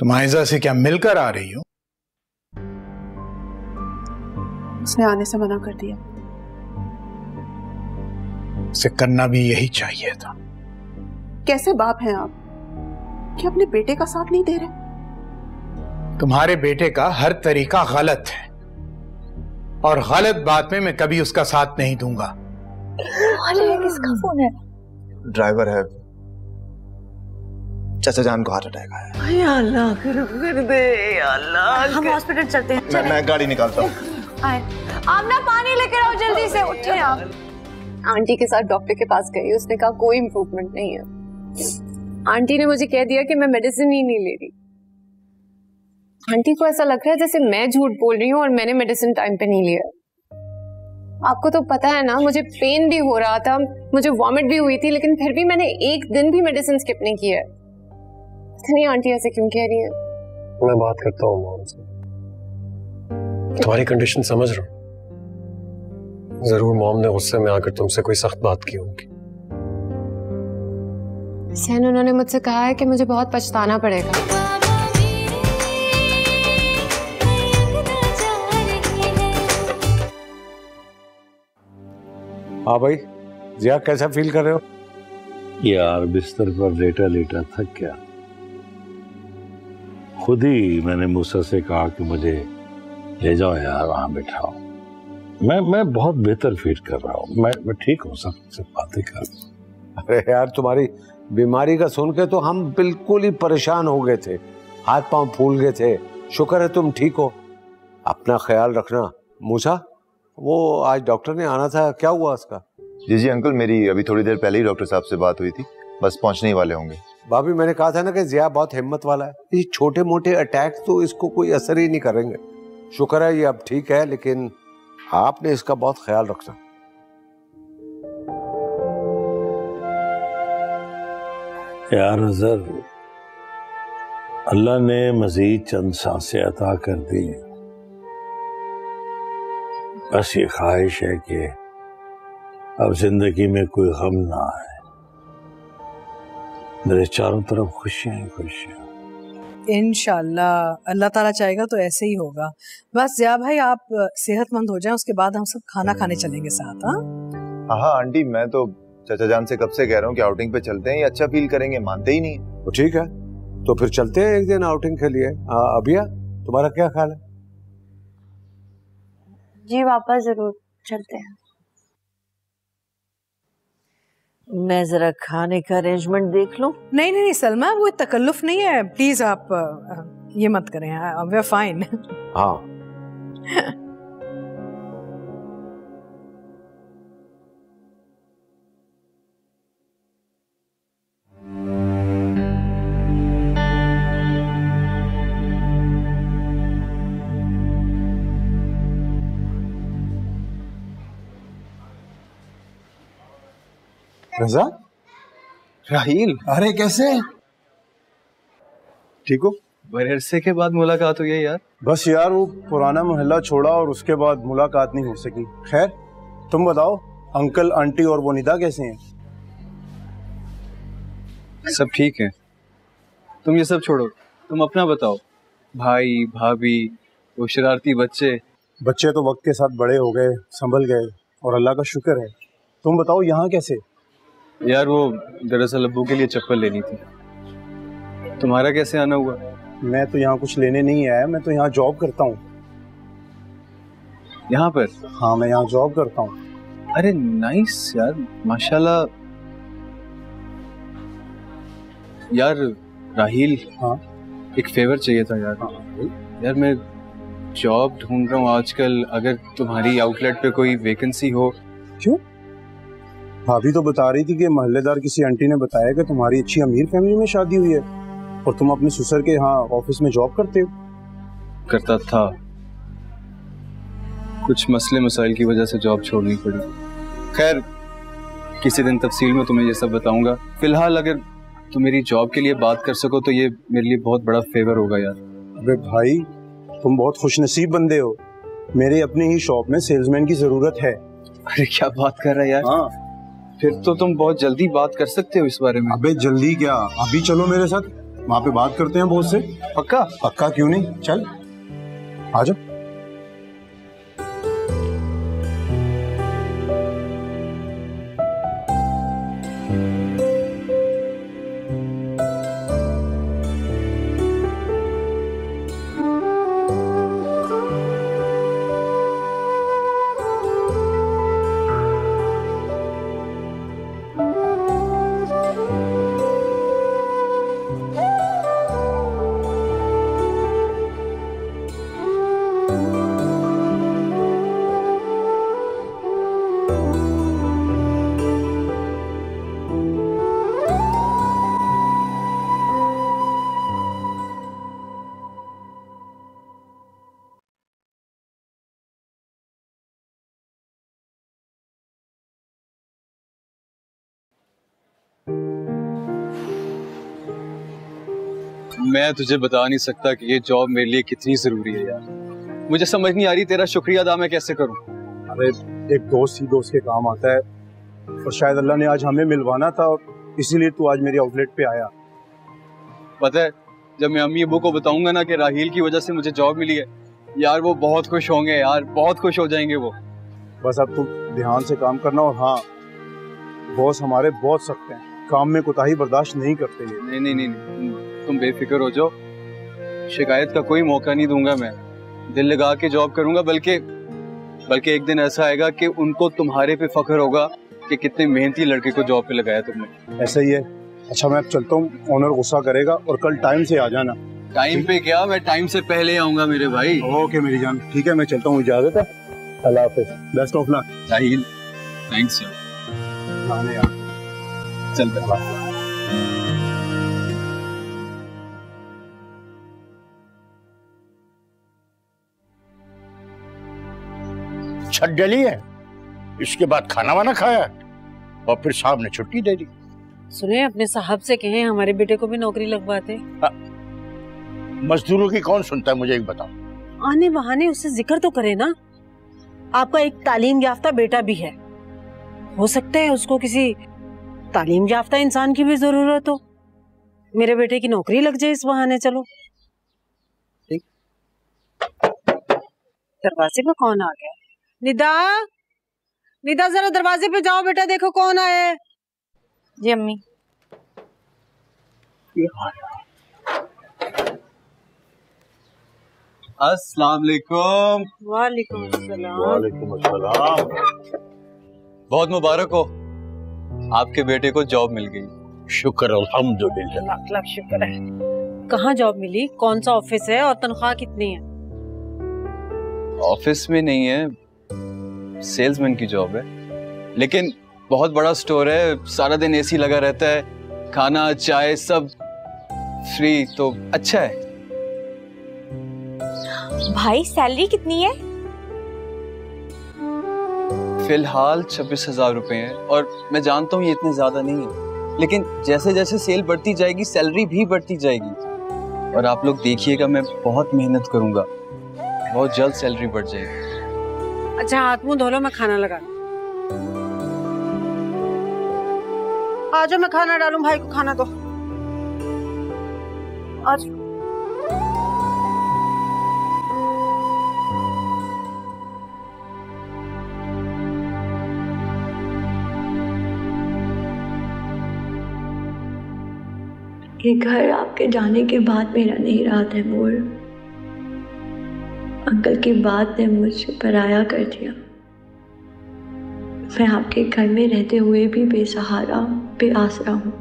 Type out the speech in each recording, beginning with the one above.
तुम आयजा से क्या मिलकर आ रही हो? उसने आने से मना कर दिया। उसे करना भी यही चाहिए था। कैसे बाप हैं आप कि अपने बेटे का साथ नहीं दे रहे? तुम्हारे बेटे का हर तरीका गलत है और गलत बात में मैं कभी उसका साथ नहीं दूंगा। अरे किसका फोन है? ड्राइवर है, चाचा जान को हार्ट अटैक आया। या अल्लाह कर दे, या अल्लाह। हम हॉस्पिटल चलते हैं। मैं गाड़ी निकालता हूँ। आप ना पानी लेकर आओ, जल्दी से उठिए आप। आंटी के साथ डॉक्टर के पास गई, उसने कहा कोई इम्प्रूवमेंट नहीं है। आंटी ने मुझे कह दिया कि मैं मेडिसिन ही नहीं ले रही। आंटी को ऐसा लग रहा है जैसे मैं झूठ बोल रही हूँ और मैंने मेडिसिन टाइम पे नहीं लिया। आपको तो पता है ना, मुझे पेन भी हो रहा था, मुझे वॉमिट भी हुई थी, लेकिन फिर भी मैंने एक दिन भी मेडिसिन स्किप नहीं किया है। नहीं आंटी ऐसे क्यों कह रही हैं? मैं बात करता हूँ मॉम से। तुम्हारी कंडीशन समझ रहा हूँ। जरूर मॉम ने गुस्से में आकर तुमसे कोई सख्त बात की होगी। सहन, उन्होंने मुझसे कहा है कि मुझे बहुत पछताना पड़ेगा। हाँ भाई, जिया कैसा फील कर रहे हो? यार बिस्तर पर लेटा लेटा थक गया। खुद ही मैंने मूसा से कहा कि मुझे ले जाओ यार, वहां बैठाओ। मैं बहुत बेहतर फील कर रहा हूँ। मैं ठीक हूँ, सबसे बातें कर। अरे यार, तुम्हारी बीमारी का सुन के तो हम बिल्कुल ही परेशान हो गए थे, हाथ पांव फूल गए थे। शुक्र है तुम ठीक हो। अपना ख्याल रखना। मूसा, वो आज डॉक्टर ने आना था, क्या हुआ उसका? जी अंकल, मेरी अभी थोड़ी देर पहले ही डॉक्टर साहब से बात हुई थी, बस पहुंचने ही वाले होंगे। भाभी, मैंने कहा था ना कि जिया बहुत हिम्मत वाला है। ये छोटे मोटे अटैक तो इसको कोई असर ही नहीं करेंगे। शुक्र है ये अब ठीक है, लेकिन आपने इसका बहुत ख्याल रखना। यार नजर, अल्लाह ने मजीद चंद सांसें अता कर दी। बस ये ख्वाहिश है कि अब जिंदगी में कोई गम ना आए। मेरे चारों तरफ खुशियां ही खुशियां। इंशाल्लाह अल्लाह ताला चाहेगा तो ऐसे ही होगा। बस जिया भाई, आप सेहतमंद हो जाएं, उसके बाद हम सब खाना खाने चलेंगे साथ। हाँ आंटी, मैं तो चाचा जान से कब से कह रहा हूँ कि आउटिंग पे चलते हैं, ये अच्छा फील करेंगे, मानते ही नहीं। तो ठीक है, तो फिर चलते हैं एक दिन आउटिंग के लिए। अभिया, तुम्हारा क्या ख्याल है? जी वापस जरूर चलते हैं। मैं जरा खाने का अरेंजमेंट देख लूं। नहीं नहीं सलमा, वो तकल्लुफ नहीं है, प्लीज आप ये मत करें। We are fine. हाँ रज़ा, राहील, अरे कैसे? ठीक हो? बड़े अरसे के बाद मुलाकात हुई है यार। बस यार, वो पुराना मोहल्ला छोड़ा और उसके बाद मुलाकात नहीं हो सकी। खैर, तुम बताओ, अंकल आंटी और वो निदा कैसे हैं? सब ठीक है। तुम ये सब छोड़ो, तुम अपना बताओ। भाई भाभी, वो शरारती बच्चे। बच्चे तो वक्त के साथ बड़े हो गए, संभल गए और अल्लाह का शुक्र है। तुम बताओ यहाँ कैसे? यार वो दरअसल अब्बू के लिए चप्पल लेनी थी। तुम्हारा कैसे आना हुआ? मैं तो यहाँ कुछ लेने नहीं आया, मैं तो यहाँ जॉब करता हूँ। यहाँ पर? हाँ, मैं यहाँ जॉब करता हूँ। अरे नाइस यार, माशाल्लाह। यार राहील, हाँ एक फेवर चाहिए था यार। हाँ। यार मैं जॉब ढूंढ रहा हूँ आजकल, अगर तुम्हारी आउटलेट पे कोई वैकेंसी हो। क्यों? भाभी तो बता रही थी कि मोहल्लेदार किसी आंटी ने बताया कि तुम्हारी अच्छी अमीर फैमिली में शादी हुई है और तुम अपने ससुर के यहाँ ऑफिस में जॉब करते हो। करता था, कुछ मसले मसाइल की वजह से जॉब छोड़नी पड़ी। खैर, किसी दिन तफसील में तुम्हें ये सब बताऊंगा। फिलहाल अगर तुम मेरी जॉब के लिए बात कर सको तो ये मेरे लिए बहुत बड़ा फेवर होगा यार। अबे भाई, तुम बहुत खुशनसीब बंदे हो। मेरे अपनी ही शॉप में सेल्समैन की जरूरत है। अरे क्या बात कर रहा है यार। हाँ, फिर तो तुम बहुत जल्दी बात कर सकते हो इस बारे में। अबे जल्दी क्या, अभी चलो मेरे साथ। वहाँ पे बात करते हैं बॉस से। पक्का? पक्का क्यों नहीं, चल आ जाओ। मैं तुझे बता नहीं सकता कि ये जॉब मेरे लिए कितनी जरूरी है यार। मुझे समझ नहीं आ रही तेरा शुक्रिया अदा मैं कैसे करूं। अरे एक दोस्त ही दोस्त के काम आता है, और शायद अल्लाह ने आज हमें मिलवाना था, इसीलिए तू आज मेरी आउटलेट पे आया। पता है जब मैं अम्मी अबू को बताऊंगा ना कि राहील की वजह से मुझे जॉब मिली है यार, वो बहुत खुश होंगे यार, बहुत खुश हो जाएंगे वो। बस अब तुम ध्यान से काम करना, और हाँ बॉस हमारे बहुत सख्त हैं, काम में कोताही बर्दाश्त नहीं करते ये। नहीं, तुम बेफिक्र हो जाओ, शिकायत का कोई मौका नहीं दूंगा मैं, दिल लगा के जॉब करूंगा। बल्कि एक दिन ऐसा आएगा कि उनको तुम्हारे पे फख्र होगा कि कितने मेहनती लड़के को जॉब पे लगाया तुमने। ऐसा ही है। अच्छा मैं अब चलता हूँ, ऑनर गुस्सा करेगा, और कल टाइम से आ जाना। टाइम पे क्या, मैं टाइम से पहले आऊंगा मेरे भाई। ओके मेरी जान, ठीक है मैं चलता हूँ, इजाजत है, अल्लाह हाफिज, best of luck. Raheel thanks यार, चल छत डली है, इसके बाद खाना वाना खाया और फिर साहब ने छुट्टी दे दी। सुने अपने साहब से कहें हमारे बेटे को भी नौकरी लगवाते। मजदूरों की कौन सुनता है, मुझे एक बताओ। आने बहाने उससे जिक्र तो करे ना, आपका एक तालीम याफ्ता बेटा भी है, हो सकता है उसको किसी तालीम याफ्ता इंसान की भी जरूरत हो। मेरे बेटे की नौकरी लग जाए इस बहाने। चलो दरवाजे पे कौन आ गया? निदा जरा दरवाजे पे जाओ बेटा, देखो कौन आया है। जी अम्मी। अस्सलाम वालेकुम। वालेकुम अस्सलाम। वालेकुम अस्सलाम। बहुत मुबारक हो, आपके बेटे को जॉब मिल गई। शुक्र अल्हम्दुलिल्लाह। लाख लाख शुक्र है। कहाँ जॉब मिली, कौन सा ऑफिस है और तनख्वाह कितनी है? ऑफिस में नहीं है, सेल्समैन की जॉब है, लेकिन बहुत बड़ा स्टोर है, सारा दिन एसी लगा रहता है, खाना चाय सब फ्री, तो अच्छा है। भाई सैलरी कितनी है? फिलहाल 26,000 रुपए हैं, और मैं जानता हूँ ये इतने ज्यादा नहीं है, लेकिन जैसे जैसे सेल बढ़ती जाएगी सैलरी भी बढ़ती जाएगी। और आप लोग देखिएगा, मैं बहुत मेहनत करूंगा, बहुत जल्द सैलरी बढ़ जाएगी। अच्छा हाथ मुंह धो लो, मैं खाना लगा। आज मैं खाना डालूं, भाई को खाना दो। आज ये घर आपके जाने के बाद मेरा नहीं रहा तैमूर। अंकल की बात ने मुझे पराया कर दिया। मैं आपके घर में रहते हुए भी बेसहारा बेआसरा हूँ।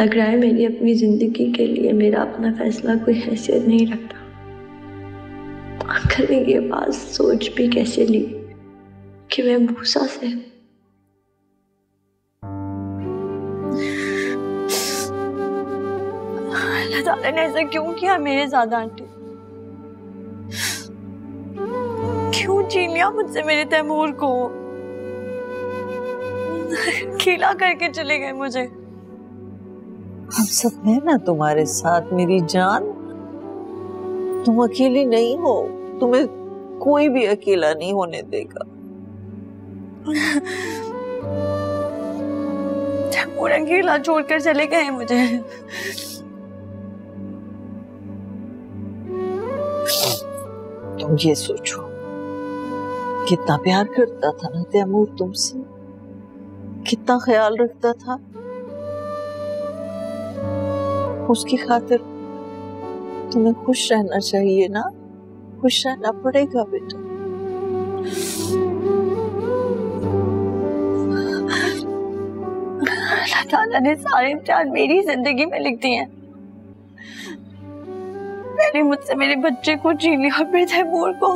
लग रहा है मेरी अपनी जिंदगी के लिए मेरा अपना फैसला कोई हैसियत नहीं रखता। अंकल ने ये बात सोच भी कैसे ली कि मैं मूसा से अल्लाह ताला ने ऐसा क्यों किया मेरे साथ आंटी? क्यों छीन लिया मुझसे मेरे तैमूर को? अकेला करके चले गए मुझे। हम सब है ना तुम्हारे साथ मेरी जान, तुम अकेली नहीं हो, तुम्हें कोई भी अकेला नहीं होने देगा। तैमूर अकेला छोड़कर चले गए मुझे। तुम ये सोचो, कितना प्यार करता था ना तैमूर तुमसे, कितना ख्याल रखता था। उसकी खातिर तुम्हें खुश रहना चाहिए ना, खुश रहना पड़ेगा बेटा। अल्लाह ताला ने सारे इम्तिहान मेरी जिंदगी में लिख दिए हैं। पहले मुझसे मेरे बच्चे को छीन लिया, फिर तैमूर को।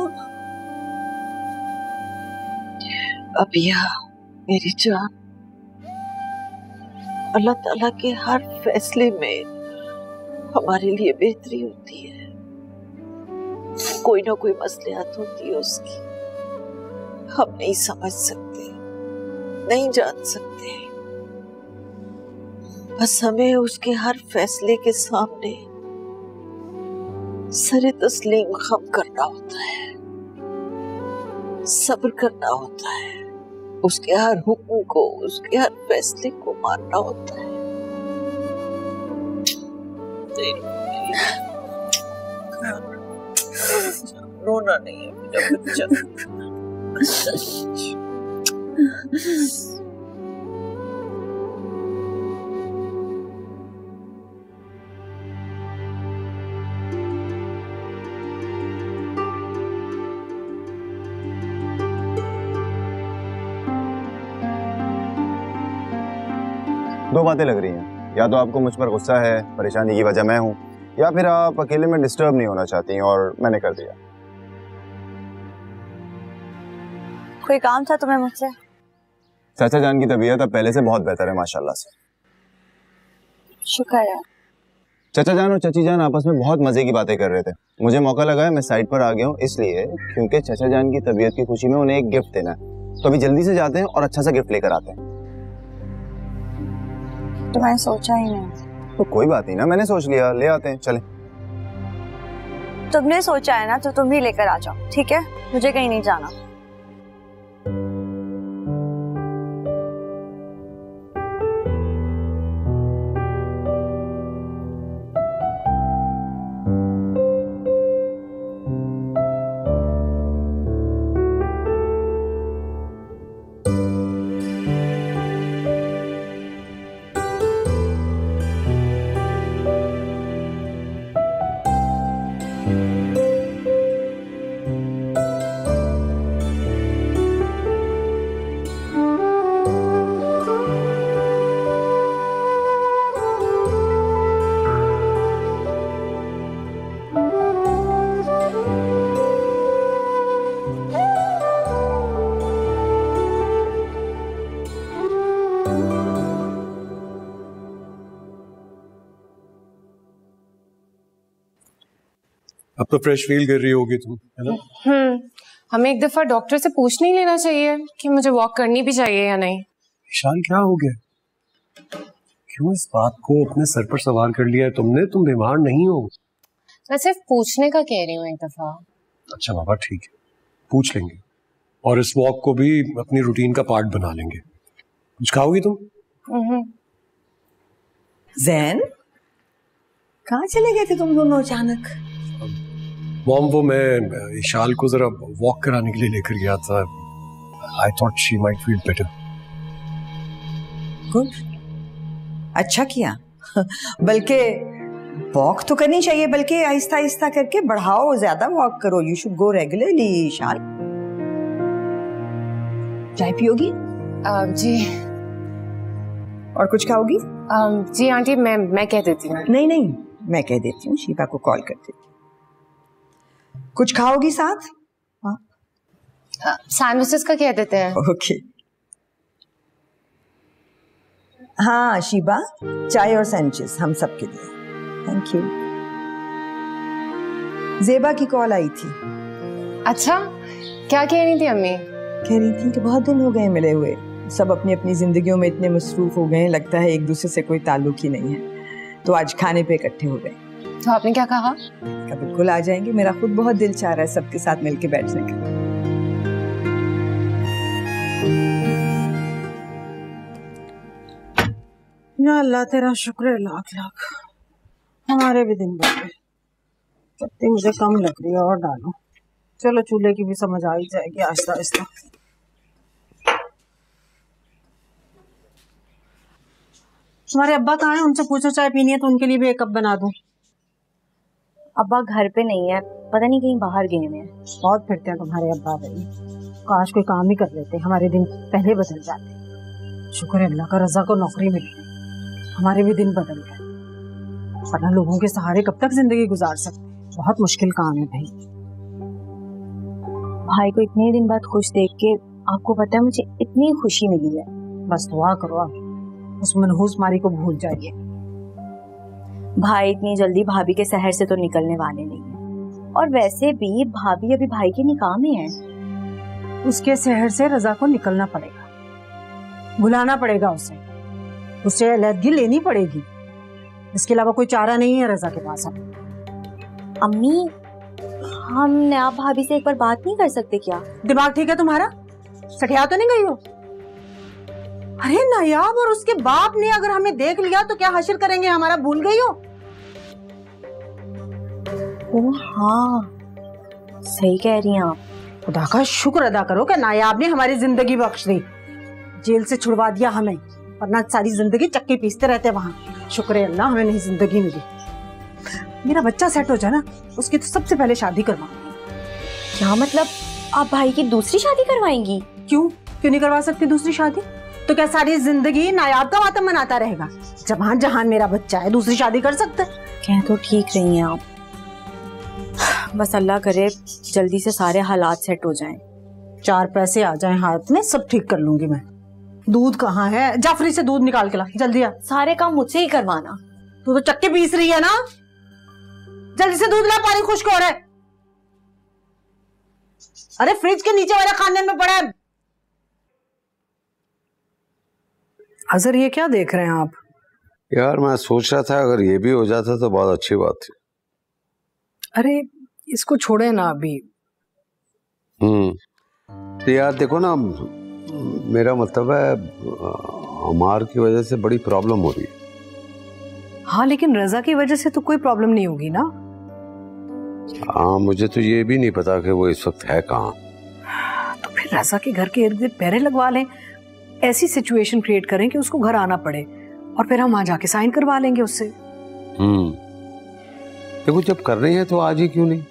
अबिया मेरी जान, अल्लाह ताला के हर फैसले में हमारे लिए बेहतरी होती है। कोई ना कोई मसलियत होती है उसकी, हम नहीं समझ सकते, नहीं जान सकते। बस हमें उसके हर फैसले के सामने सरे तस्लीम खम करना होता है, सब्र करना होता है, उसके हर हुक्म को, उसके हर फैसले को मानना होता है। रोना नहीं है मेरा बच्चा। दो बातें लग रही हैं, या तो आपको मुझ पर गुस्सा है, परेशानी की वजह मैं हूँ, या फिर आप अकेले में डिस्टर्ब नहीं होना चाहती हैं और मैंने कर दिया। कोई काम था तुम्हें मुझसे? चाचा जान की तबीयत अब पहले से बहुत बेहतर है माशाल्लाह से। शुक्र है। चाचा जान और चाची जान आपस में बहुत मजे की बातें कर रहे थे। मुझे मौका लगा है, मैं साइड पर आ गया हूँ इसलिए क्योंकि चाचा जान की तबीयत की खुशी में उन्हें एक गिफ्ट देना है। तो अभी जल्दी से जाते हैं और अच्छा सा गिफ्ट लेकर आते हैं। तो मैंने सोचा ही नहीं। तो कोई बात नहीं ना, मैंने सोच लिया, ले आते हैं, चले। तुमने सोचा है ना तो तुम ही लेकर आ जाओ, ठीक है? मुझे कहीं नहीं जाना। अब तो फ्रेश फील कर रही होगी तुम, है ना? हमें एक दफा डॉक्टर से पूछ नहीं लेना चाहिए कि मुझे वॉक करनी भी चाहिए या नहीं? ईशान क्या हो गया? क्यों इस बात को अपने सर पर सवार कर लिया है तुमने? तुम बीमार नहीं हो। मैं सिर्फ पूछने का कह रही हूँ एक दफा। अच्छा बाबा ठीक है, पूछ लेंगे और इस वॉक को भी अपनी रूटीन का पार्ट बना लेंगे। कुछ खाओगी तुम? जैन, कहाँ चले गए थे तुम दोनों अचानक? मॉम, वो मैं इशाल को जरा वॉक कराने के लिए लेकर गया था। I thought she might feel better. Good, अच्छा किया। बल्कि वॉक तो करनी चाहिए, बल्कि आहिस्ता आहिस्ता करके बढ़ाओ, ज्यादा वॉक करो। You should go regularly. Ishal, चाय पियोगी? जी। और कुछ खाओगी? जी आंटी, मैं कह देती हूँ। नहीं नहीं, मैं कह देती हूँ, शीबा को कॉल कर देती हूँ। कुछ खाओगी साथ? सैंडविचेस का कह देते हैं। ओके। हाँ शीबा, चाय और सैंडविचेस हम सबके लिए। Thank you. ज़ेबा की कॉल आई थी। अच्छा, क्या कह रही थी अम्मी? कह रही थी कि बहुत दिन हो गए मिले हुए, सब अपनी अपनी जिंदगियों में इतने मसरूफ हो गए, लगता है एक दूसरे से कोई ताल्लुक ही नहीं है। तो आज खाने पे इकट्ठे हो गए। तो आपने क्या कहा? बिल्कुल आ जाएंगे, मेरा खुद बहुत दिल चाह रहा है सबके साथ मिलके बैठने का। या अल्लाह तेरा शुक्र है लाख लाख, हमारे भी दिन बढ़ गए। पत्ती मुझे कम लग रही है और डालो। चलो चूल्हे की भी समझ आ ही जाएगी आहिस्ता आहिस्ता। तुम्हारे अब्बा कहाँ हैं? उनसे पूछो चाय पीनी है तो उनके लिए भी एक कप बना दूं। अब्बा घर पे नहीं है, पता नहीं कहीं बाहर गए हैं। बहुत फिरते हैं तुम्हारे अब्बा भाई, काश कोई काम ही कर लेते, हमारे दिन पहले बदल जाते। शुक्र है अल्लाह का रजा को नौकरी मिल गई, हमारे भी दिन बदल गए, वरना लोगों के सहारे कब तक जिंदगी गुजार सकते। बहुत मुश्किल काम है भाई। भाई को इतने दिन बाद खुश देख के आपको पता है मुझे इतनी खुशी मिली है। बस दुआ करो आप उस मनहूस मारी को भूल जाइए। भाई इतनी जल्दी भाभी के शहर से तो निकलने वाले नहीं है, और वैसे भी भाभी अभी भाई के निकाह में है। उसके शहर से रजा को निकलना पड़ेगा, बुलाना पड़ेगा उससे अलहदगी लेनी पड़ेगी। इसके अलावा कोई चारा नहीं है रजा के पास। अम्मी, हम नया भाभी से एक बार बात नहीं कर सकते क्या? दिमाग ठीक है तुम्हारा? सठिया तो नहीं गई हो? अरे नायाब और उसके बाप ने अगर हमें देख लिया तो क्या हासिल करेंगे हमारा, भूल गई हो? ओह हाँ, सही कह रही हैं आप। खुदा का शुक्र अदा करो कि नायाब ने हमारी जिंदगी बख्श दी, जेल से छुड़वा दिया हमें, वरना सारी जिंदगी चक्की पीसते रहते वहां। शुक्र है अल्लाह हमें नई जिंदगी मिली। मेरा बच्चा सेट हो जाए ना, उसकी तो सबसे पहले शादी करवाऊंगी। क्या मतलब आप भाई की दूसरी शादी करवाएंगी? क्यों नहीं करवा सकती दूसरी शादी? तो क्या सारी जिंदगी नायाब का मातम मनाता रहेगा? जहान जहान मेरा बच्चा है, दूसरी शादी कर सकते। कह तो ठीक रही हैं आप, बस अल्लाह करे जल्दी से सारे हालात सेट हो जाएं। 4 पैसे आ जाएं हाथ में, सब ठीक कर लूंगी मैं। दूध कहाँ है? जाफरी से दूध निकाल के ला, जल्दी आ। सारे काम मुझसे ही करवाना। तू तो चक्के पीस रही है ना, जल्दी से दूध ला, पानी खुश्क हो रहा है। अरे फ्रिज के नीचे वाले खाने में पड़ा है। अजहर ये क्या देख रहे हैं आप? यार मैं सोच रहा था अगर ये भी हो जाता तो बहुत अच्छी बात थी। अरे इसको छोड़े ना अभी। तो यार देखो ना, मेरा मतलब है अमार की वजह से बड़ी प्रॉब्लम हो रही है। हाँ लेकिन रजा की वजह से तो कोई प्रॉब्लम नहीं होगी ना? हाँ मुझे तो ये भी नहीं पता कि वो इस वक्त है कहाँ। तो फिर रजा के घर के इर्द गिर्द पैरे लगवा लें, ऐसी सिचुएशन क्रिएट करें कि उसको घर आना पड़े, और फिर हम वहां जाके साइन करवा लेंगे उससे। देखो जब कर रही है तो आज ही क्यों नहीं?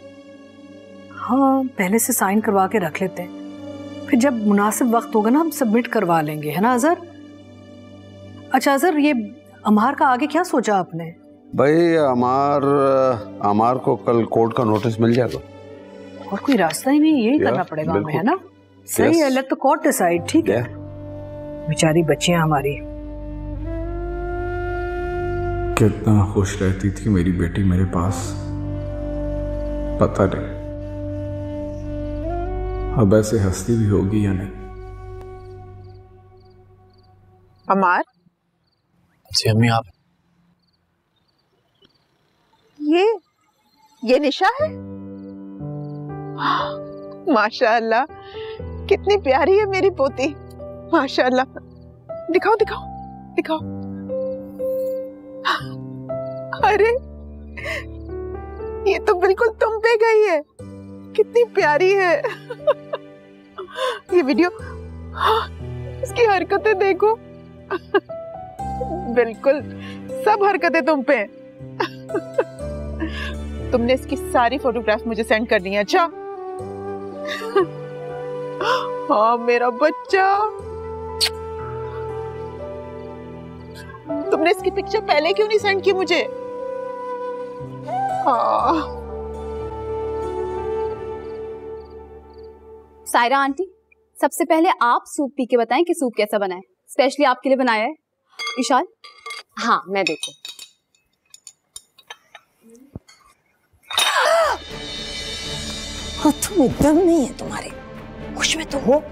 हाँ पहले से साइन करवा के रख लेते हैं, फिर जब मुनासिब वक्त होगा ना हम सबमिट करवा लेंगे, है ना अजहर? अच्छा अजहर, ये अमार का आगे क्या सोचा आपने? भाई अमार को कल कोर्ट का नोटिस मिल जाएगा, और कोई रास्ता ही नहीं, यही करना पड़ेगा हमें, है ना? सही है, लेट द कोर्ट डिसाइड। ठीक है, बेचारी बच्चियां हमारी। कितना खुश रहती थी मेरी बेटी मेरे पास, पता नहीं अब ऐसे हंसती भी होगी या नहीं। अमार जी अम्मी, आप ये निशा है? माशाअल्लाह, कितनी प्यारी है मेरी पोती, माशाअल्लाह। दिखाओ दिखाओ दिखाओ। अरे ये तो बिल्कुल तुम पे गई है, कितनी प्यारी है। ये वीडियो, इसकी हरकतें देखो, बिल्कुल सब हरकतें तुम पे हैं। तुमने इसकी सारी फोटोग्राफ मुझे सेंड कर दी है। अच्छा हाँ मेरा बच्चा, तुमने इसकी पिक्चर पहले क्यों नहीं सेंड की मुझे? हाँ। सायरा आंटी, सबसे पहले आप सूप पी के बताएं कि सूप कैसा बना है। स्पेशली आपके लिए बनाया है। विशाल? हाँ मैं देखूं। हाथों में दम नहीं है तुम्हारे, खुश में तो हो।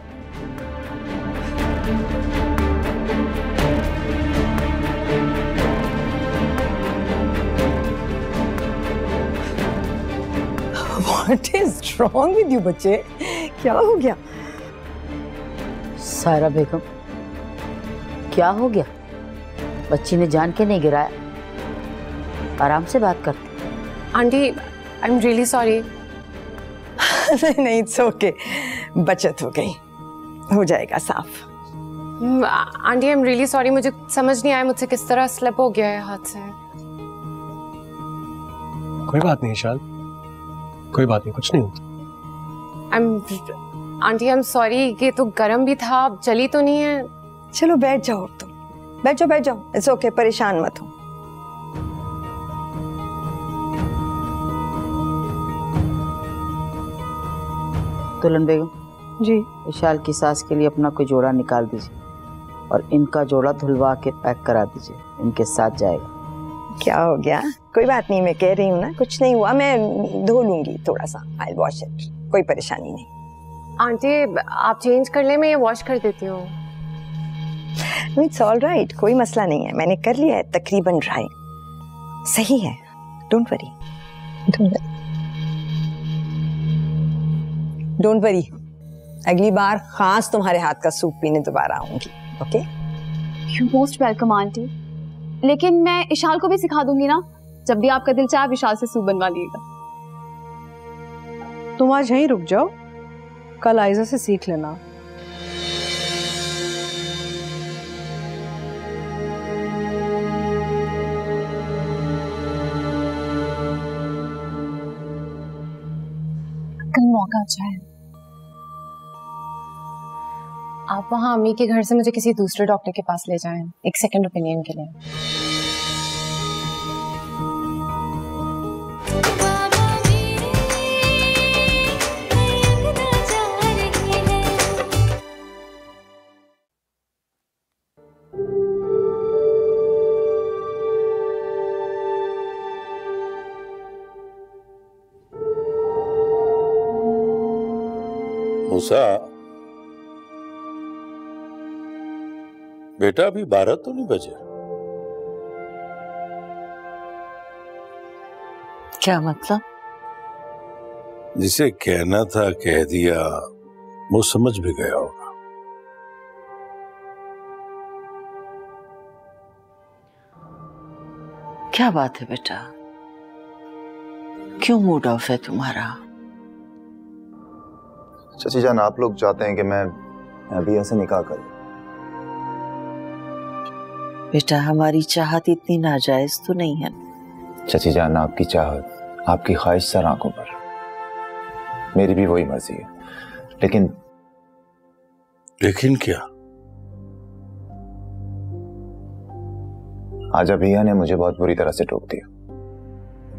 What is wrong with you बच्चे? क्या हो गया? सायरा बेगम, क्या हो गया? बच्ची ने जान के नहीं गिराया, आराम से बात करते। Aunty I am really sorry. नहीं इट्स ओके, बचत हो गई, हो जाएगा साफ। Aunty I am really sorry, मुझे समझ नहीं आया मुझसे किस तरह स्लिप हो गया है हाथ से। कोई बात नहीं ईशान, कोई बात नहीं, कुछ नहीं होता। आंटी आई एम सॉरी, ये तो गर्म भी था, अब चली तो नहीं है। चलो बैठ जाओ तुम, बैठ जाओ, इट्स ओके, परेशान मत हो। दुल्हन बेगम जी, विशाल की सास के लिए अपना कोई जोड़ा निकाल दीजिए और इनका जोड़ा धुलवा के पैक करा दीजिए, इनके साथ जाएगा। क्या हो गया? कोई बात नहीं, मैं कह रही हूँ ना, कुछ नहीं हुआ, मैं धो लूंगी थोड़ा सा, आई वॉश इट, कोई परेशानी नहीं। आंटी आप चेंज कर ले, मैं ये वॉश कर देती हूँ। इट्स ऑल राइट, कोई मसला नहीं है, मैंने कर लिया है तकरीबन ड्राई, सही है, डोंट वरी। डोंट वरी, अगली बार खास तुम्हारे हाथ का सूप पीने दोबारा आऊंगी, okay? You most welcome aunty, लेकिन मैं इशाल को भी सिखा दूंगी ना, जब भी आपका दिल चाहे विशाल से सूप बनवा लीजिएगा। तुम आज यहीं रुक जाओ, कल आयजा से सीख लेना। कल मौका अच्छा है, आप वहाँ अम्मी के घर से मुझे किसी दूसरे डॉक्टर के पास ले जाएं, एक सेकंड ओपिनियन के लिए। मूसा बेटा, अभी 12 तो नहीं बजे? क्या मतलब? जिसे कहना था कह दिया, वो समझ भी गया होगा। क्या बात है बेटा, क्यों मूड ऑफ है तुम्हारा? चाची जान, आप लोग चाहते हैं कि मैं अभी ऐसे निकाह करूं? बेटा हमारी चाहत इतनी नाजायज तो नहीं है। चाची जान, आपकी चाहत, आपकी ख्वाहिश सर आंखों पर, मेरी भी वही मर्जी है, लेकिन क्या? आज अभिया ने मुझे बहुत बुरी तरह से टोक दिया,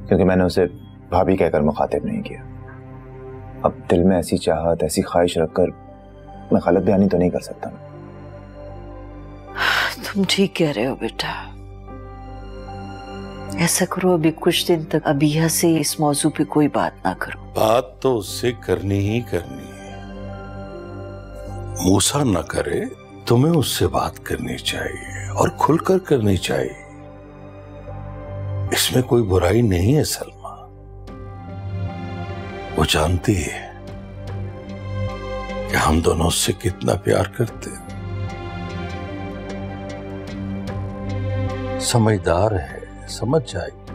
क्योंकि मैंने उसे भाभी कहकर मुखातिब नहीं किया। अब दिल में ऐसी चाहत, ऐसी ख्वाहिश रखकर मैं गलत बयानी तो नहीं कर सकता। तुम ठीक कह रहे हो बेटा, ऐसा करो अभी कुछ दिन तक अभिया से इस मौजू पे कोई बात ना करो। बात तो उससे करनी ही करनी है, मूसा ना करे, तुम्हें उससे बात करनी चाहिए और खुलकर करनी चाहिए, इसमें कोई बुराई नहीं है। सलमा वो जानती है कि हम दोनों उससे कितना प्यार करते हैं, समझदार है, समझ जाएगी।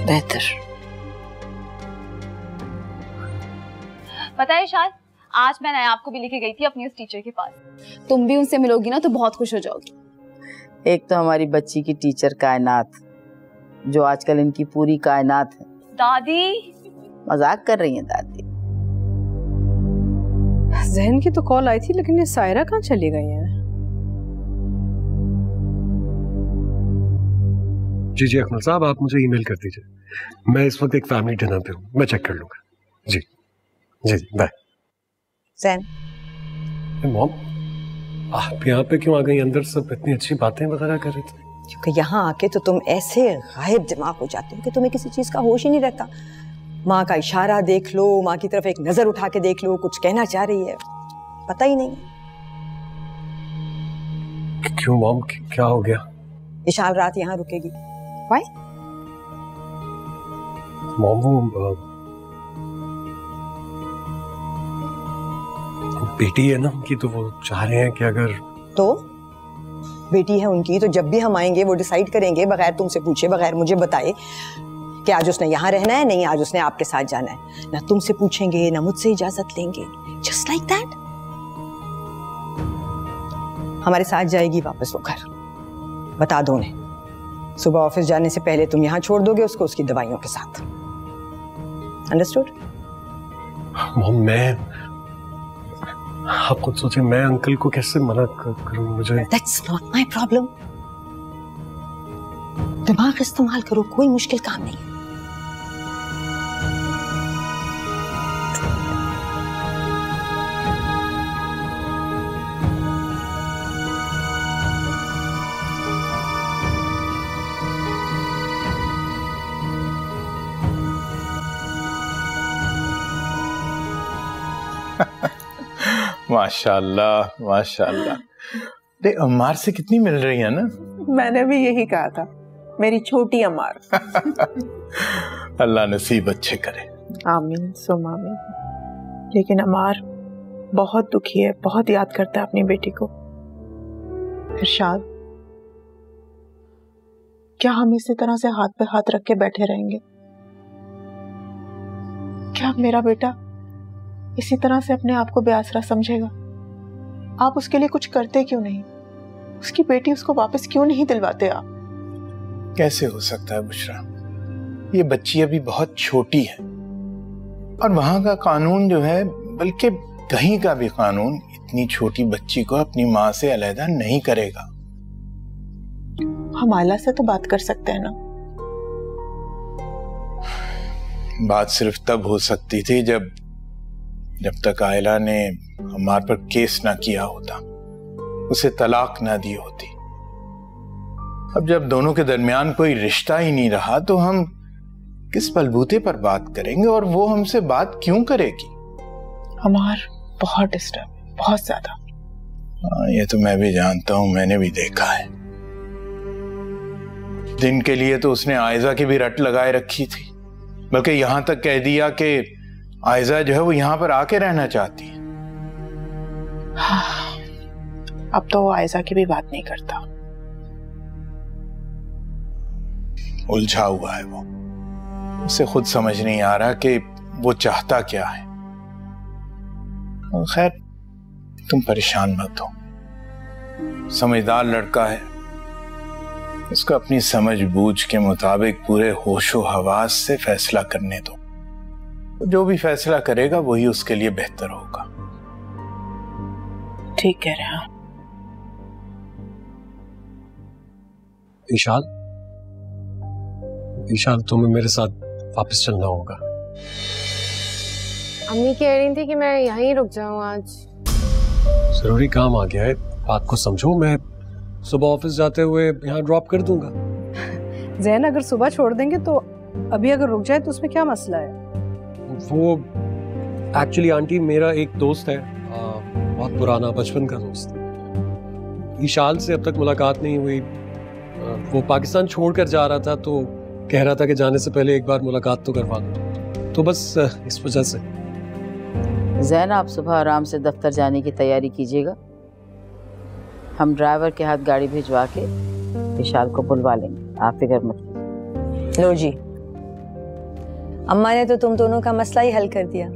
बेहतर। पता है शायद आज मैंने आपको भी लेके गई थी अपनी उस टीचर के पास, तुम भी उनसे मिलोगी ना तो बहुत खुश हो जाओगी। एक तो हमारी बच्ची की टीचर कायनात, जो आजकल इनकी पूरी कायनात है। दादी मजाक कर रही हैं दादी। जहन की तो कॉल आई थी, लेकिन ये सायरा कहाँ चली गई हैं? जी जी अकमल साहब, आप मुझे ईमेल कर दीजिए, मैं इस वक्त एक फैमिली डिनर पे हूँ, मैं चेक कर लूंगा। जी जी जी, बाय। जैन, मॉम आप यहाँ पे क्यों आ गई? अंदर सब इतनी अच्छी बातें वगैरह कर रहे थे। क्योंकि यहाँ आके तो तुम ऐसे गायब दिमाग हो जाते हो कि तुम्हें किसी चीज का होश ही नहीं रहता। माँ का इशारा देख लो, माँ की तरफ एक नजर उठा के देख लो, कुछ कहना चाह रही है, पता ही नहीं। क्यों मॉम, क्या हो गया? विशाल रात यहाँ रुकेगी। Why? मॉम वो बेटी है ना उनकी, तो वो चाह रहे हैं कि अगर तो बेटी है उनकी, तो जब भी हम आएंगे वो डिसाइड करेंगे बगैर तुमसे पूछे, बगैर मुझे बताए कि आज उसने यहाँ रहना है, नहीं आज उसने आपके साथ जाना है। ना तुमसे पूछेंगे ना मुझसे इजाजत लेंगे, जस्ट लाइक दैट। हमारे साथ जाएगी वापस वो घर, बता दो उन्हें। सुबह ऑफिस जाने से पहले तुम यहाँ छोड़ दोगे उसको उसकी दवाइयों के साथ। अंडरस्टूड? मॉम, मैं आप खुद सोचिए, मैं अंकल को कैसे मना करूं? मुझे दैट्स नॉट माय प्रॉब्लम। दिमाग इस्तेमाल करो, कोई मुश्किल काम नहीं है। माशाल्लाह माशाल्लाह। देख अम्मार से कितनी मिल रही है ना। मैंने भी यही कहा था, मेरी छोटी अम्मार। अल्लाह नसीब अच्छे करे। आमीन सुम आमीन। लेकिन अम्मार बहुत दुखी है, बहुत याद करता है अपनी बेटी को। इरशाद, क्या हम इसी तरह से हाथ पे हाथ रख के बैठे रहेंगे? क्या मेरा बेटा इसी तरह से अपने आप को बेआसरा समझेगा? आप उसके लिए कुछ करते क्यों नहीं? उसकी बेटी उसको वापस क्यों नहीं दिलवाते आप? कैसे हो सकता है बुशरा, ये बच्ची अभी बहुत छोटी है और वहां का कानून जो है, बल्कि कहीं का भी कानून इतनी छोटी बच्ची को अपनी माँ से अलग नहीं करेगा। हम आला से तो बात कर सकते हैं ना। बात सिर्फ तब हो सकती थी जब तक आयला ने हमारे पर केस ना किया होता, उसे तलाक ना दी होती। अब जब दोनों के दरमियान कोई रिश्ता ही नहीं रहा तो हम किस बलबूते पर बात करेंगे और वो हमसे बात क्यों करेगी? हमार बहुत डिस्टर्ब, बहुत ज्यादा। ये तो मैं भी जानता हूं, मैंने भी देखा है। दिन के लिए तो उसने आयजा की भी रट लगाए रखी थी, बल्कि यहां तक कह दिया कि आयजा जो है वो यहां पर आके रहना चाहती है। अब तो वो आयजा की भी बात नहीं करता। उलझा हुआ है वो, उसे खुद समझ नहीं आ रहा कि वो चाहता क्या है। खैर तुम परेशान मत हो, समझदार लड़का है, उसको अपनी समझ बूझ के मुताबिक पूरे होशो हवास से फैसला करने दो। जो भी फैसला करेगा वही उसके लिए बेहतर होगा। ठीक कह रहे हैं। ईशान तुम्हें मेरे साथ वापस चलना होगा। अम्मी कह रही थी कि मैं यहीं रुक जाऊं आज। जरूरी काम आ गया है, बात को समझो। मैं सुबह ऑफिस जाते हुए यहाँ ड्रॉप कर दूंगा। जैन, अगर सुबह छोड़ देंगे तो अभी अगर रुक जाए तो उसमें क्या मसला है? वो एक्चुअली आंटी मेरा एक दोस्त है, बहुत पुराना बचपन का दोस्त। ईशान से अब तक मुलाकात नहीं हुई। वो पाकिस्तान छोड़कर जा रहा था तो कह रहा था कि जाने से पहले एक बार मुलाकात तो करवा दो, तो बस इस वजह से। जैन, आप सुबह आराम से दफ्तर जाने की तैयारी कीजिएगा। हम ड्राइवर के हाथ गाड़ी भिजवा के विशाल को बुलवा लेंगे, आप फिक्र मत कीजिए। लो जी, अम्मा ने तो तुम दोनों का मसला ही हल कर दिया।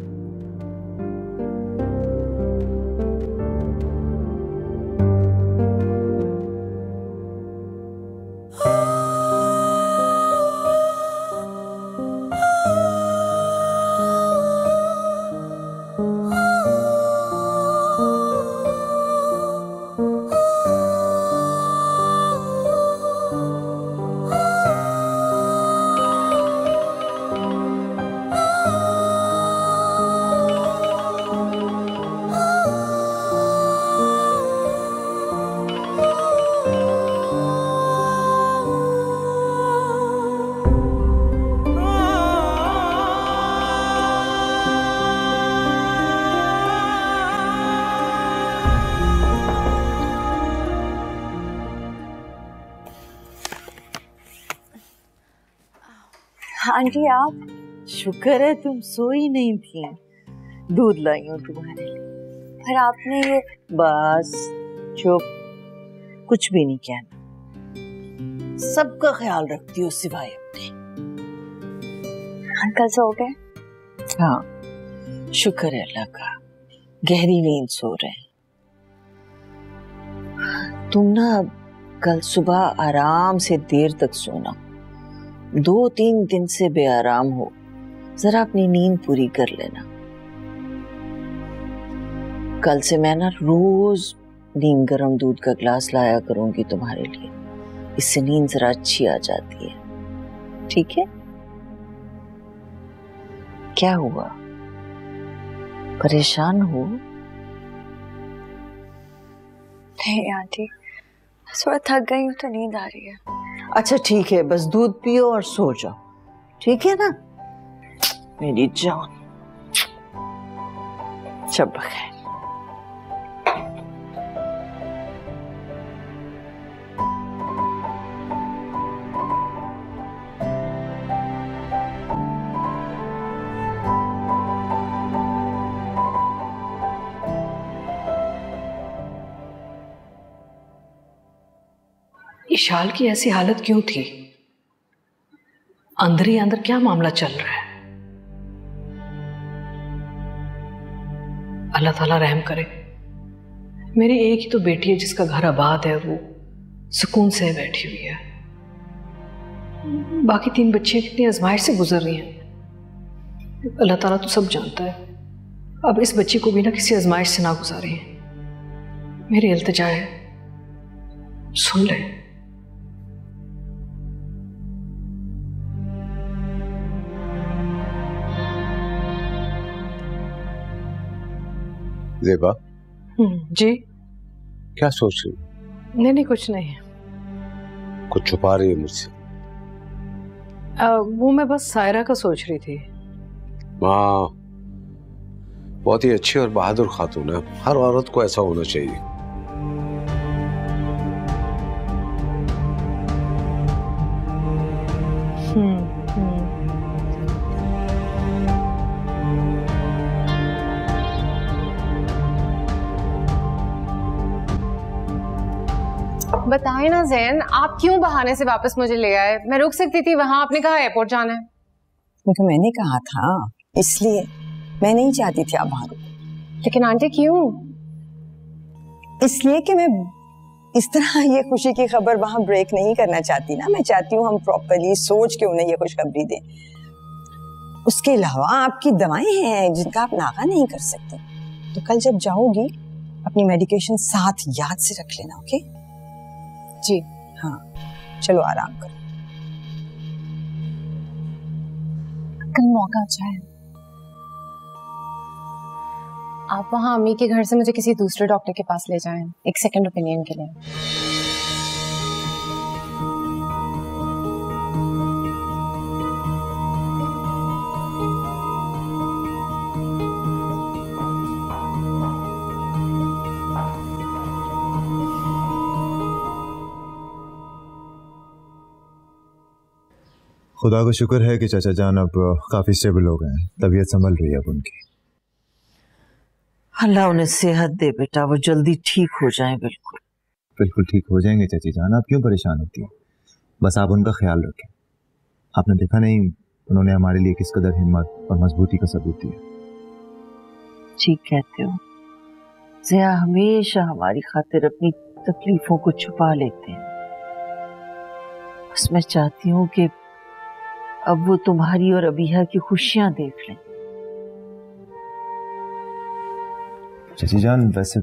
आंटी आप, शुक्र है तुम सोई नहीं थी। दूध लाई हूँ तुम्हारे लिए। पर आपने ये बस चुप, कुछ भी नहीं कहना, सबका ख्याल रखती हो सिवाय अपने। अंकल सो गए? हाँ, शुक्र है अल्लाह का, गहरी नींद सो रहे हैं। तुम ना कल सुबह आराम से देर तक सोना, 2-3 दिन से बेआराम हो, जरा अपनी नींद पूरी कर लेना। कल से मैं ना रोज नीम गर्म दूध का ग्लास लाया करूंगी तुम्हारे लिए, इससे नींद जरा अच्छी आ जाती है, ठीक है? क्या हुआ, परेशान हो? नहीं आंटी, थोड़ा थक गई हूँ तो नींद आ रही है। अच्छा ठीक है, बस दूध पियो और सो जाओ, ठीक है ना मेरी जान? शब बखैर। इशाल की ऐसी हालत क्यों थी? अंदर ही अंदर क्या मामला चल रहा है? अल्लाह ताला रहम करे। मेरी एक ही तो बेटी है जिसका घर आबाद है, वो सुकून से बैठी हुई है। बाकी 3 बच्चियां कितनी आजमाइश से गुजर रही हैं, अल्लाह ताला तो सब जानता है। अब इस बच्ची को भी ना किसी आजमाइश से ना गुजारे। मेरी इल्तिजा है, सुन ले। ज़ेबा जी? क्या सोच रही? नहीं कुछ नहीं। कुछ छुपा रही है मुझसे? वो मैं बस सायरा का सोच रही थी। माँ बहुत ही अच्छी और बहादुर खातून है, हर औरत को ऐसा होना चाहिए। बताएं ना ज़ैन, आप क्यों बहाने से वापस मुझे ले आए? मैं रुक सकती थी वहां, आपने कहा एयरपोर्ट जाना है। क्योंकि मैंने कहा था, इसलिए मैं नहीं चाहती थी आप वहां रुको। लेकिन आंटी क्यों? इसलिए कि मैं इस तरह ये खुशी की खबर वहां ब्रेक नहीं करना चाहती ना। मैं चाहती हूँ हम प्रॉपर्ली सोच के उन्हें ये खुशखबरी दें। उसके अलावा आपकी दवाएं हैं जिनका आप नागा नहीं कर सकते। तो कल जब जाओगी अपनी मेडिकेशन साथ याद से रख लेना, ओके? जी हाँ, चलो आराम करो। कल मौका अच्छा है, आप वहां अम्मी के घर से मुझे किसी दूसरे डॉक्टर के पास ले जाएं, एक सेकंड ओपिनियन के लिए। खुदा को शुक्र है कि चाचा जान अब काफी स्टेबल हो गए हैं, तबीयत संभल रही है अब उनकी। अल्लाह उन्हें सेहत दे बेटा, वो जल्दी ठीक हो जाएं। बिल्कुल बिल्कुल ठीक हो जाएंगे चाची जान, आप क्यों परेशान होती हैं? बस आप उनका ख्याल रखें। आपने देखा नहीं उन्होंने हमारे लिए किस कदर हिम्मत और मजबूती का सबूत दिया। ठीक कहते हो, ज़िया हमेशा हमारी खातिर अपनी तकलीफों को छुपा लेते हैं। बस मैं चाहती हूँ कि अब वो तुम्हारी और अबीहा की खुशियां देख लें। चाची जान, वैसे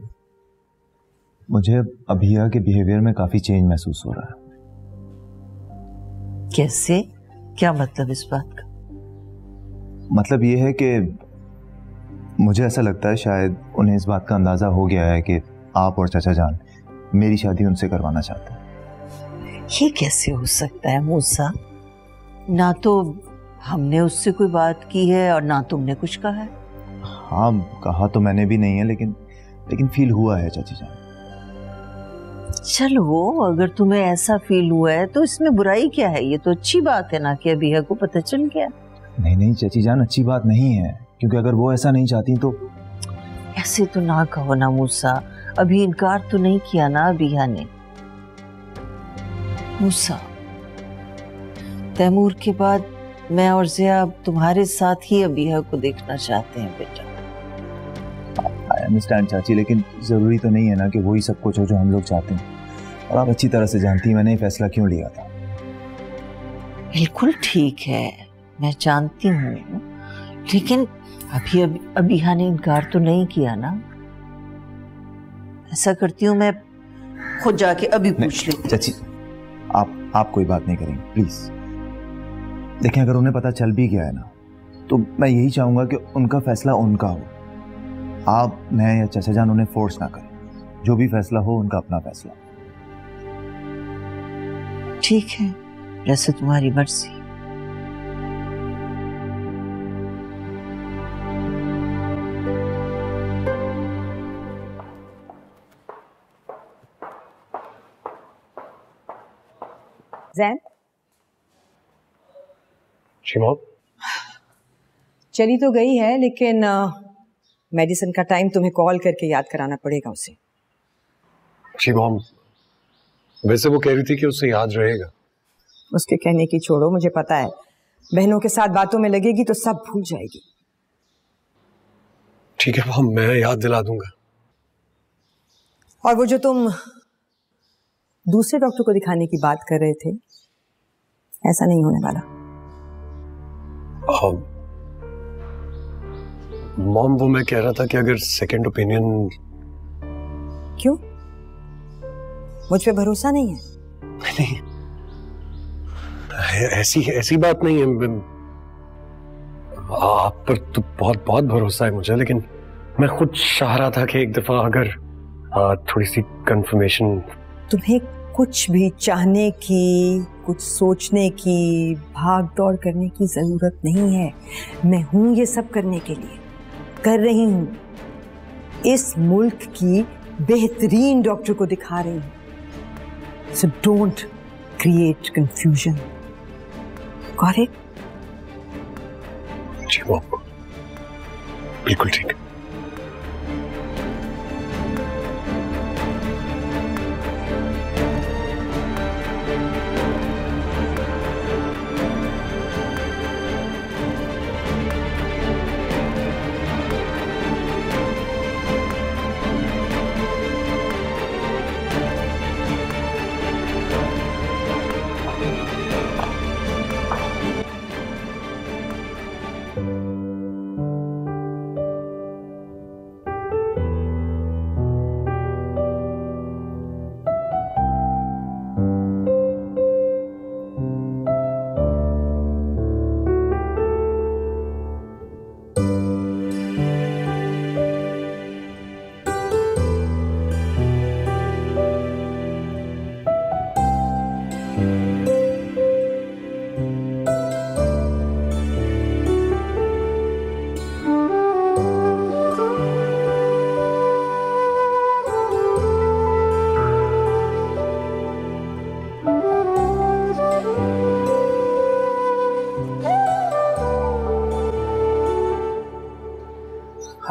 मुझे अबीहा के बिहेवियर में काफी चेंज महसूस हो रहा है। कैसे? क्या मतलब इस बात का? मतलब ये है कि मुझे ऐसा लगता है शायद उन्हें इस बात का अंदाजा हो गया है कि आप और चाचा जान मेरी शादी उनसे करवाना चाहते हैं। ये कैसे हो सकता है मूसा? ना तो हमने उससे कोई बात की है और ना तुमने कुछ कहा है। हाँ, कहा तो मैंने भी नहीं है, लेकिन फील हुआ है चाची जान। चलो, अगर तुम्हें ऐसा फील हुआ है तो इसमें बुराई क्या है? ये तो अच्छी बात है ना कि अबीहा को पता चल गया। नहीं चाची जान, अच्छी बात नहीं है, क्योंकि अगर वो ऐसा नहीं चाहती तो। ऐसे तो ना कहो ना मूसा, अभी इनकार तो नहीं किया ना अबीहा ने। मूसा, तैमूर के बाद मैं और ज़िया अब तुम्हारे साथ ही अबीहा को देखना चाहते हैं बेटा। आई अंडरस्टैंड चाची, लेकिन जरूरी तो नहीं है ना कि वही सब कुछ हो जो हम लोग चाहते हैं। और आप अच्छी तरह से जानती हैं मैंने ये फैसला क्यों लिया था। बिल्कुल ठीक है, मैं जानती हूँ, लेकिन अभी अबीहा ने इनकार तो नहीं किया ना। ऐसा करती हूँ मैं खुद जाके अभी पूछ लेती। चाची आप कोई बात नहीं करेंगे प्लीज। देखें, अगर उन्हें पता चल भी गया है ना, तो मैं यही चाहूंगा कि उनका फैसला उनका हो। आप, मैं या चाचा जान उन्हें फोर्स ना करें। जो भी फैसला हो उनका अपना फैसला। ठीक है, जैसे तुम्हारी मर्जी। ज़ैन, चली तो गई है, लेकिन मेडिसिन का टाइम तुम्हें कॉल करके याद कराना पड़ेगा उसे। जी मॉम, वैसे वो कह रही थी कि उसे याद रहेगा। उसके कहने की छोड़ो, मुझे पता है बहनों के साथ बातों में लगेगी तो सब भूल जाएगी। ठीक है मॉम, मैं याद दिला दूंगा। और वो जो तुम दूसरे डॉक्टर को दिखाने की बात कर रहे थे, ऐसा नहीं होने वाला। मॉम, वो मैं कह रहा था कि अगर सेकंड ओपिनियन। क्यों? मुझ पे भरोसा नहीं है? नहीं, ऐसी बात नहीं है। आप पर तो बहुत बहुत भरोसा है मुझे, लेकिन मैं खुद चाह रहा था कि एक दफा अगर थोड़ी सी कंफर्मेशन। तुम्हें कुछ भी चाहने की, कुछ सोचने की, भाग दौड़ करने की जरूरत नहीं है। मैं हूं ये सब करने के लिए, कर रही हूं। इस मुल्क की बेहतरीन डॉक्टर को दिखा रही हूं। So don't create confusion. Got it? जी मॉम, बिल्कुल ठीक है।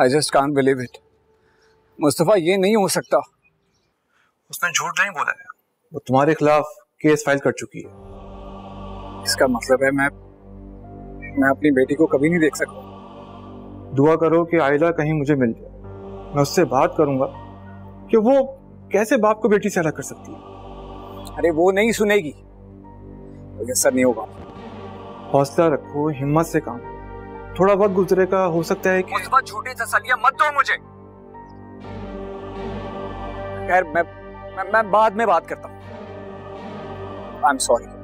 I just can't believe it. Mustafa, ये नहीं हो सकता। उसने झूठ नहीं बोला है, वो तुम्हारे खिलाफ केस फाइल कर चुकी है। इसका मतलब है मैं अपनी बेटी को कभी नहीं देख सकता। दुआ करो कि आयला कहीं मुझे मिल जाए। मैं उससे बात करूंगा कि वो कैसे बाप को बेटी से अलग कर सकती है। अरे वो नहीं सुनेगी, तो असर नहीं होगा। हौसला रखो, हिम्मत से काम। थोड़ा वक्त गुजरेगा, हो सकता है कि मुस्तफा, झूठी तसल्लियां मत दो मुझे। खैर, मैं बाद में बात करता हूँ। I am sorry.